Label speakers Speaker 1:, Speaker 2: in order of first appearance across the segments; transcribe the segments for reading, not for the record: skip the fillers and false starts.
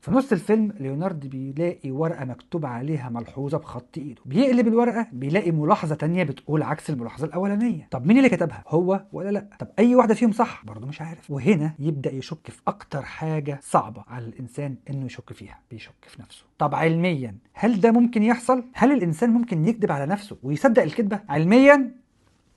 Speaker 1: في نص الفيلم ليوناردو بيلاقي ورقة مكتوب عليها ملحوظة بخط ايده، بيقلب الورقة بيلاقي ملاحظة تانية بتقول عكس الملاحظة الأولانية. طب مين اللي كتبها، هو ولا لا؟ طب أي واحدة فيهم صح؟ برضه مش عارف. وهنا يبدأ يشك في أكتر حاجة صعبة على الإنسان إنه يشك فيها، بيشك في نفسه. طب علميا هل ده ممكن يحصل؟ هل الإنسان ممكن يكذب على نفسه ويصدق الكذبة؟ علميا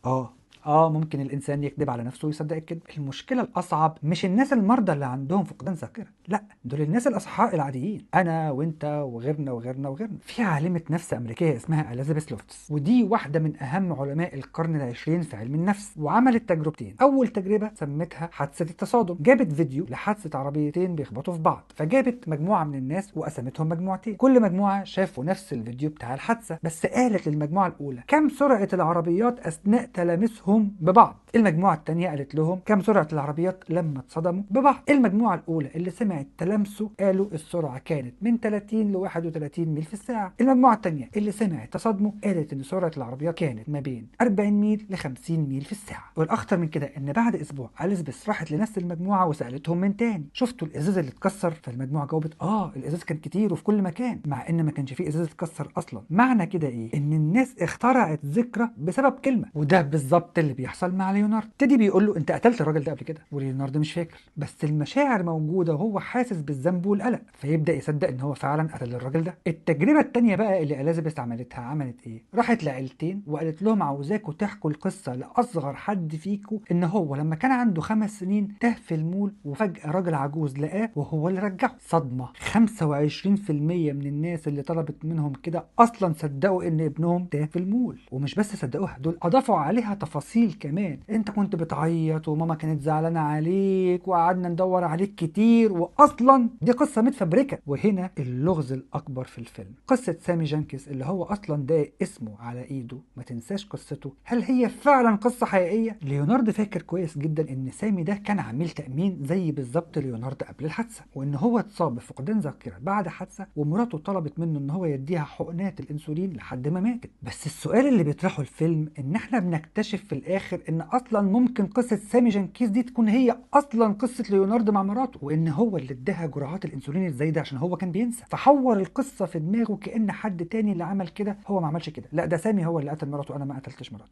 Speaker 1: اه ممكن الانسان يكذب على نفسه ويصدق الكذب. المشكله الاصعب مش الناس المرضى اللي عندهم فقدان ذاكره، لا، دول الناس الاصحاء العاديين، انا وانت وغيرنا وغيرنا وغيرنا. في عالمه نفس امريكيه اسمها اليزابيث لوفتس، ودي واحده من اهم علماء القرن العشرين في علم النفس، وعملت تجربتين. اول تجربه سمتها حادثه التصادم، جابت فيديو لحادثه عربيتين بيخبطوا في بعض، فجابت مجموعه من الناس وقسمتهم مجموعتين، كل مجموعه شافوا نفس الفيديو بتاع الحادثه، بس قالت للمجموعه الاولى كم سرعه العربيات اثناء تلامسهم ببعض، المجموعة التانية قالت لهم كم سرعة العربيات لما اتصدموا ببعض. المجموعة الأولى اللي سمعت تلامسه قالوا السرعة كانت من 30 ل 31 ميل في الساعة. المجموعة التانية اللي سمعت تصادمه قالت إن سرعة العربيات كانت ما بين 40 ميل ل 50 ميل في الساعة. والأخطر من كده إن بعد أسبوع أليزابيث راحت لنفس المجموعة وسألتهم من تاني شفتوا الإزاز اللي اتكسر؟ فالمجموعة جاوبت الإزاز كان كتير وفي كل مكان، مع إن ما كانش فيه إزاز اتكسر أصلا. معنى كده إيه؟ إن الناس اخترعت ذكرى بسبب كلمة، وده بالظبط اللي بيحصل مع ليوناردو. تيدي بيقول له انت قتلت الراجل ده قبل كده، وليوناردو مش فاكر، بس المشاعر موجوده وهو حاسس بالذنب والقلق، فيبدا يصدق ان هو فعلا قتل الراجل ده. التجربه الثانيه بقى اللي اليزابيث عملتها، عملت ايه؟ راحت لعيلتين وقالت لهم عاوزاكوا تحكوا القصه لاصغر حد فيكوا، ان هو لما كان عنده 5 سنين تاه في المول وفجاه راجل عجوز لقاه وهو اللي رجعه. صدمه، 25% من الناس اللي طلبت منهم كده اصلا صدقوا ان ابنهم تاه في المول، ومش بس صدقوها، دول اضافوا عليها تفاصيل كمان. انت كنت بتعيط وماما كانت زعلانه عليك وقعدنا ندور عليك كتير، واصلا دي قصه متفبركه. وهنا اللغز الاكبر في الفيلم، قصه سامي جانكيز اللي هو اصلا ده اسمه على ايده، ما تنساش قصته، هل هي فعلا قصه حقيقيه؟ ليوناردو فاكر كويس جدا ان سامي ده كان عميل تامين زي بالظبط ليوناردو قبل الحادثه، وان هو اتصاب بفقدان ذاكره بعد حادثه، ومراته طلبت منه ان هو يديها حقنات الانسولين لحد ما ماتت. بس السؤال اللي بيطرحه الفيلم ان احنا بنكتشف في الاخر ان اصلا ممكن قصه سامي جانكيز دي تكون هي اصلا قصه ليوناردو مع مراته، وان هو اللي اداها جرعات الانسولين الزايده عشان هو كان بينسى، فحور القصه في دماغه كأن حد تاني اللي عمل كده. هو ما عملش كده، لا، ده سامي هو اللي قتل مراته، انا ما قتلتش مراتي.